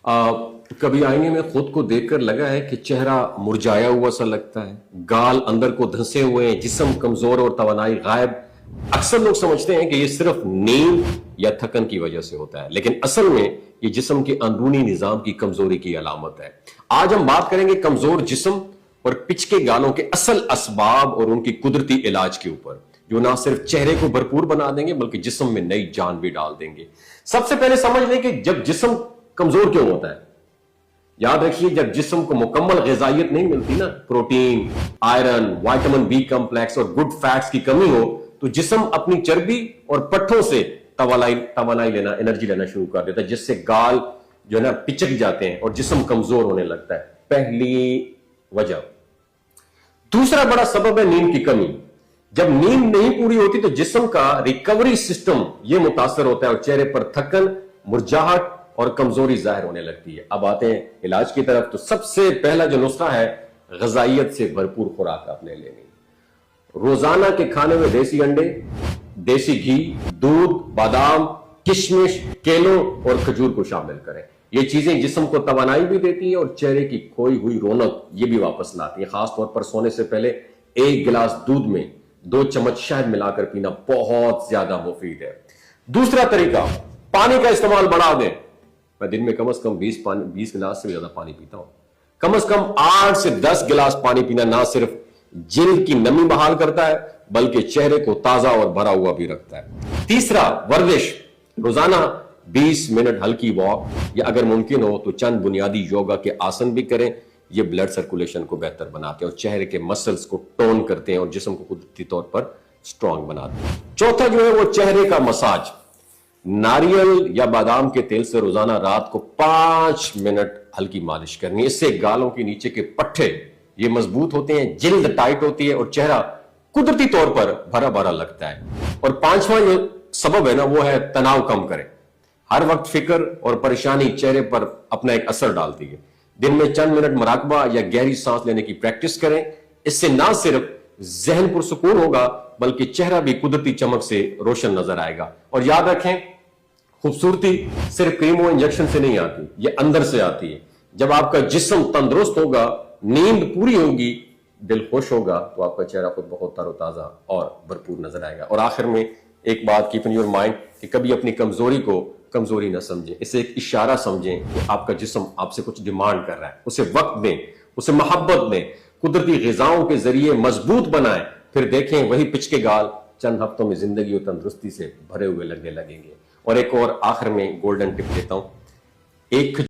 कभी आईने में खुद को देखकर लगा है कि चेहरा मुरझाया हुआ सा लगता है, गाल अंदर को धंसे हुए हैं, जिस्म कमजोर और तवानाई गायब। अक्सर लोग समझते हैं कि ये सिर्फ नींद या थकन की वजह से होता है, लेकिन असल में ये जिस्म के अंदरूनी निजाम की कमजोरी की अलामत है। आज हम बात करेंगे कमजोर जिस्म और पिचके गालों के असल असबाब और उनकी कुदरती इलाज के ऊपर, जो ना सिर्फ चेहरे को भरपूर बना देंगे बल्कि जिस्म में नई जान भी डाल देंगे। सबसे पहले समझ लें कि जब जिस्म कमजोर क्यों होता है। याद रखिए, जब जिस्म को मुकम्मल गिजायत नहीं मिलती ना, protein, iron, vitamin B complex और गुड फैट्स की कमी हो, तो जिस्म अपनी चर्बी और पट्ठों से तवानाई लेना, एनर्जी लेना शुरू कर देता है, जिससे गाल जो है ना पिचक जाते हैं और जिस्म कमजोर होने लगता है। पहली वजह। दूसरा बड़ा सबब है नींद की कमी। जब नींद नहीं पूरी होती तो जिस्म का रिकवरी सिस्टम यह मुतासर होता है और चेहरे पर थकन, मुरझाहट और कमजोरी जाहिर होने लगती है। अब आते हैं इलाज की तरफ। तो सबसे पहला जो नुस्खा है, ग़िज़ाइयत से भरपूर खुराक आपने लेनी। रोजाना के खाने में देसी अंडे, देसी घी, दूध, बादाम, किशमिश, केलों और खजूर को शामिल करें। ये चीजें जिस्म को तवानाई भी देती है और चेहरे की खोई हुई रौनक ये भी वापस लाती है। खासतौर पर सोने से पहले 1 गिलास दूध में 2 चम्मच शहद मिलाकर पीना बहुत ज्यादा मुफीद है। दूसरा तरीका, पानी का इस्तेमाल बढ़ा दें। मैं दिन में कम से कम 20 गिलास से भी ज्यादा पानी पीता हूं। कम से कम 8 से 10 गिलास पानी पीना ना सिर्फ जिल्द की नमी बहाल करता है बल्कि चेहरे को ताजा और भरा हुआ भी रखता है। तीसरा, वर्जिश। रोजाना 20 मिनट हल्की वॉक या अगर मुमकिन हो तो चंद बुनियादी योगा के आसन भी करें। ये ब्लड सर्कुलेशन को बेहतर बनाते हैं और चेहरे के मसल्स को टोन करते हैं और जिस्म को कुदरती तौर पर स्ट्रांग बनाते हैं। चौथा जो है वो चेहरे का मसाज। नारियल या बादाम के तेल से रोजाना रात को 5 मिनट हल्की मालिश करनी है। इससे गालों के नीचे के पट्टे ये मजबूत होते हैं, जिल्द टाइट होती है और चेहरा कुदरती तौर पर भरा भरा लगता है। और पांचवा जो सबब है ना वो है तनाव कम करें। हर वक्त फिक्र और परेशानी चेहरे पर अपना एक असर डालती है। दिन में चंद मिनट मुराकबा या गहरी सांस लेने की प्रैक्टिस करें। इससे ना सिर्फ जहन पुरसुकून होगा बल्कि चेहरा भी कुदरती चमक से रोशन नजर आएगा। और याद रखें, खूबसूरती सिर्फ क्रीम और इंजेक्शन से नहीं आती, ये अंदर से आती है। जब आपका जिस्म तंदुरुस्त होगा, नींद पूरी होगी, दिल खुश होगा, तो आपका चेहरा खुद बहुत तरोताजा और भरपूर नजर आएगा। और आखिर में एक बात कीप इन योर माइंड कि कभी अपनी कमजोरी को कमजोरी न समझें, इसे एक इशारा समझें कि आपका जिस्म आपसे कुछ डिमांड कर रहा है। उसे वक्त दें, उसे मोहब्बत दें, कुदरती ग़िज़ाओं के जरिए मजबूत बनाएं। फिर देखें वही पिचके गाल चंद हफ्तों में जिंदगी और तंदुरुस्ती से भरे हुए लगने लगेंगे। और एक और आखिर में गोल्डन टिप देता हूं, एक